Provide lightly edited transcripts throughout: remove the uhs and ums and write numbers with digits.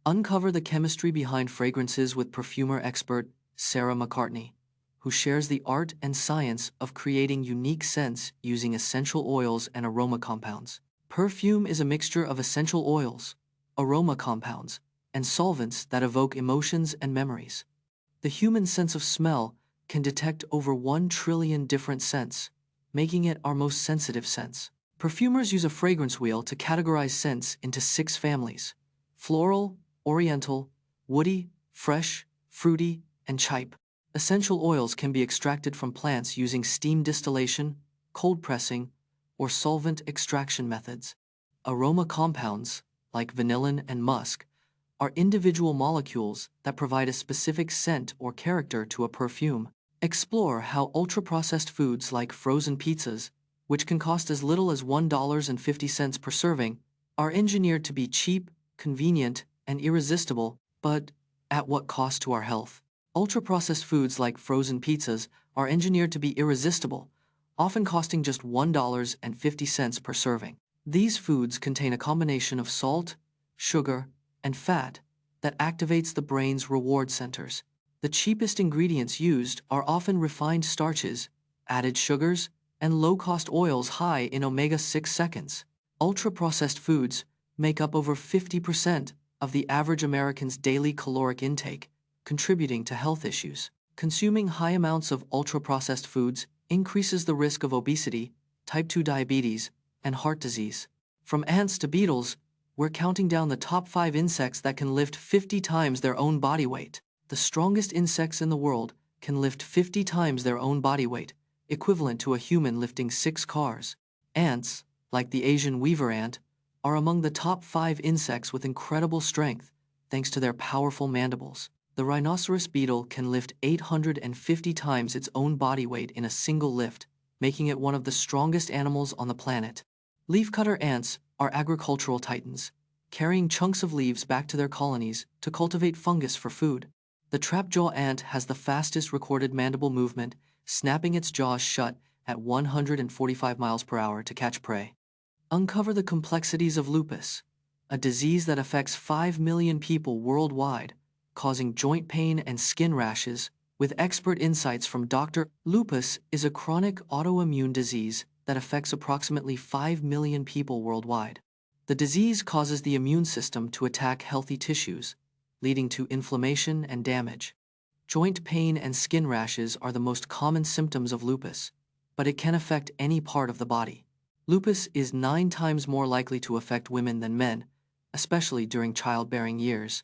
Uncover the chemistry behind fragrances with perfumer expert Sarah McCartney, who shares the art and science of creating unique scents using essential oils and aroma compounds. Perfume is a mixture of essential oils, aroma compounds, and solvents that evoke emotions and memories. The human sense of smell can detect over 1 trillion different scents, making it our most sensitive sense. Perfumers use a fragrance wheel to categorize scents into 6 families: floral, oriental, woody, fresh, fruity, and chype. Essential oils can be extracted from plants using steam distillation, cold pressing, or solvent extraction methods. Aroma compounds, like vanillin and musk, are individual molecules that provide a specific scent or character to a perfume. Explore how ultra-processed foods like frozen pizzas, which can cost as little as $1.50 per serving, are engineered to be cheap, convenient, and irresistible, but at what cost to our health? Ultra-processed foods like frozen pizzas are engineered to be irresistible, often costing just $1.50 per serving. These foods contain a combination of salt, sugar, and fat that activates the brain's reward centers. The cheapest ingredients used are often refined starches, added sugars, and low-cost oils high in omega-6 seconds. Ultra-processed foods make up over 50% of the average American's daily caloric intake, contributing to health issues. Consuming high amounts of ultra-processed foods increases the risk of obesity, type 2 diabetes, and heart disease. From ants to beetles, we're counting down the top 5 insects that can lift 50 times their own body weight. The strongest insects in the world can lift 50 times their own body weight, equivalent to a human lifting 6 cars. Ants, like the Asian weaver ant, are among the top 5 insects with incredible strength, thanks to their powerful mandibles. The rhinoceros beetle can lift 850 times its own body weight in a single lift, making it one of the strongest animals on the planet. Leafcutter ants are agricultural titans, carrying chunks of leaves back to their colonies to cultivate fungus for food. The trapjaw ant has the fastest recorded mandible movement, snapping its jaws shut at 145 miles per hour to catch prey. Uncover the complexities of lupus, a disease that affects 5 million people worldwide, causing joint pain and skin rashes, with expert insights from Dr. Lupus is a chronic autoimmune disease that affects approximately 5 million people worldwide. The disease causes the immune system to attack healthy tissues, leading to inflammation and damage. Joint pain and skin rashes are the most common symptoms of lupus, but it can affect any part of the body. Lupus is 9 times more likely to affect women than men, especially during childbearing years.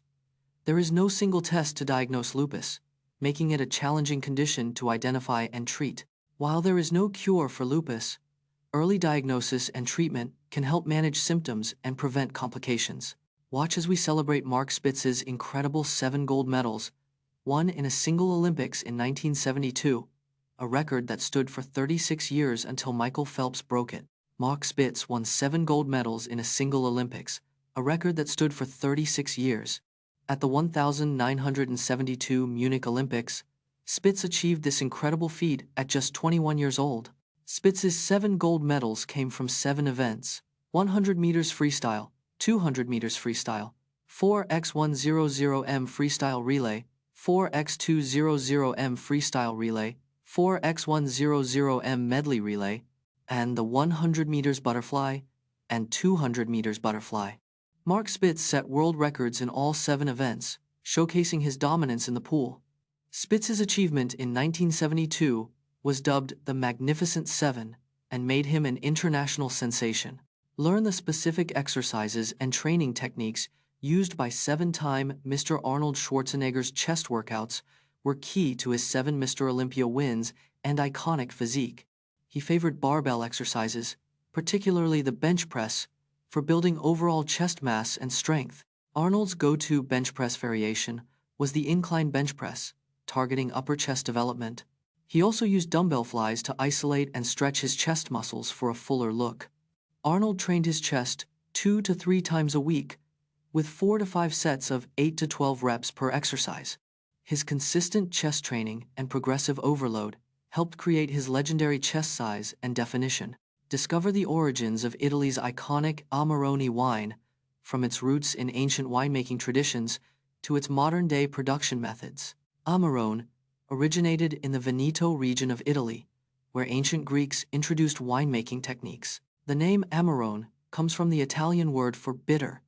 There is no single test to diagnose lupus, making it a challenging condition to identify and treat. While there is no cure for lupus, early diagnosis and treatment can help manage symptoms and prevent complications. Watch as we celebrate Mark Spitz's incredible 7 gold medals, won in a single Olympics in 1972, a record that stood for 36 years until Michael Phelps broke it. Mark Spitz won 7 gold medals in a single Olympics, a record that stood for 36 years. At the 1972 Munich Olympics, Spitz achieved this incredible feat at just 21 years old. Spitz's 7 gold medals came from 7 events: 100 meters freestyle, 200 meters freestyle, 4x100m freestyle relay, 4x200m freestyle relay, 4x100m medley relay, and the 100 meters butterfly and 200 meters butterfly. Mark Spitz set world records in all 7 events, showcasing his dominance in the pool. Spitz's achievement in 1972 was dubbed the Magnificent Seven and made him an international sensation. Learn the specific exercises and training techniques used by 7-time Mr. Arnold Schwarzenegger's chest workouts were key to his 7 Mr. Olympia wins and iconic physique. He favored barbell exercises, particularly the bench press, for building overall chest mass and strength. Arnold's go-to bench press variation was the incline bench press, targeting upper chest development. He also used dumbbell flies to isolate and stretch his chest muscles for a fuller look. Arnold trained his chest 2 to 3 times a week, with 4 to 5 sets of 8 to 12 reps per exercise. His consistent chest training and progressive overload helped create his legendary chest size and definition. Discover the origins of Italy's iconic Amarone wine, from its roots in ancient winemaking traditions to its modern-day production methods. Amarone originated in the Veneto region of Italy, where ancient Greeks introduced winemaking techniques. The name Amarone comes from the Italian word for bitter,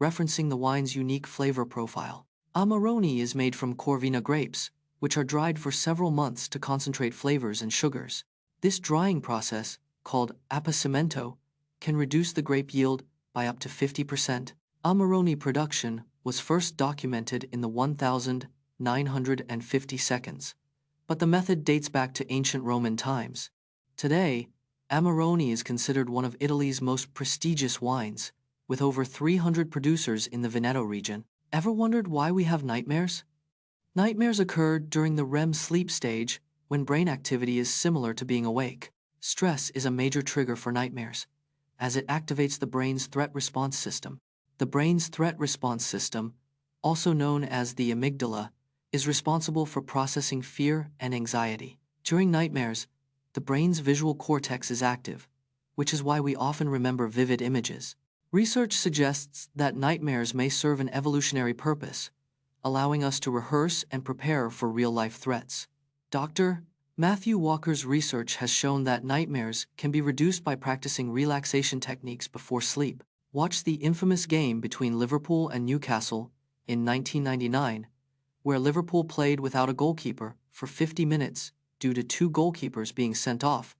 referencing the wine's unique flavor profile. Amarone is made from Corvina grapes, which are dried for several months to concentrate flavors and sugars. This drying process, called appassimento, can reduce the grape yield by up to 50%. Amarone production was first documented in the 1950 seconds, but the method dates back to ancient Roman times. Today, Amarone is considered one of Italy's most prestigious wines, with over 300 producers in the Veneto region. Ever wondered why we have nightmares? Nightmares occur during the REM sleep stage, when brain activity is similar to being awake. Stress is a major trigger for nightmares, as it activates the brain's threat response system. The brain's threat response system, also known as the amygdala, is responsible for processing fear and anxiety. During nightmares, the brain's visual cortex is active, which is why we often remember vivid images. Research suggests that nightmares may serve an evolutionary purpose, allowing us to rehearse and prepare for real-life threats. Dr. Matthew Walker's research has shown that nightmares can be reduced by practicing relaxation techniques before sleep. Watch the infamous game between Liverpool and Newcastle in 1999, where Liverpool played without a goalkeeper for 50 minutes due to 2 goalkeepers being sent off,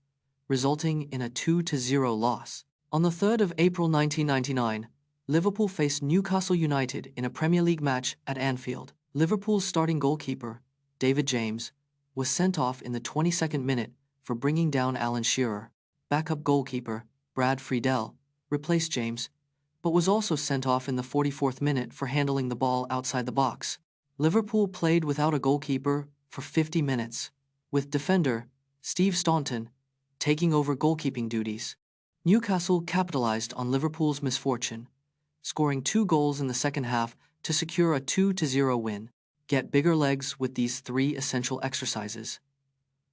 resulting in a 2-0 loss. On the 3rd of April 1999, Liverpool faced Newcastle United in a Premier League match at Anfield. Liverpool's starting goalkeeper, David James, was sent off in the 22nd minute for bringing down Alan Shearer. Backup goalkeeper, Brad Friedel, replaced James, but was also sent off in the 44th minute for handling the ball outside the box. Liverpool played without a goalkeeper for 50 minutes, with defender Steve Staunton taking over goalkeeping duties. Newcastle capitalized on Liverpool's misfortune, scoring 2 goals in the second half to secure a 2-0 win. Get bigger legs with these 3 essential exercises: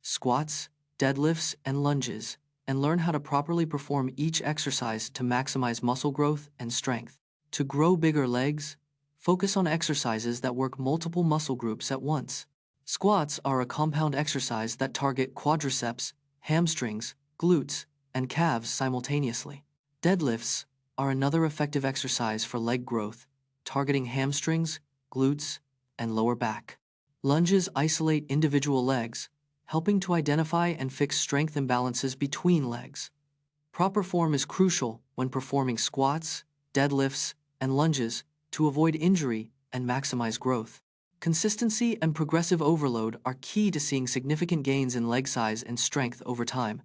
squats, deadlifts, and lunges, and learn how to properly perform each exercise to maximize muscle growth and strength. To grow bigger legs, focus on exercises that work multiple muscle groups at once. Squats are a compound exercise that target quadriceps, hamstrings, glutes, and calves simultaneously. Deadlifts are another effective exercise for leg growth, targeting hamstrings, glutes, and lower back. Lunges isolate individual legs, helping to identify and fix strength imbalances between legs. Proper form is crucial when performing squats, deadlifts, and lunges to avoid injury and maximize growth. Consistency and progressive overload are key to seeing significant gains in leg size and strength over time.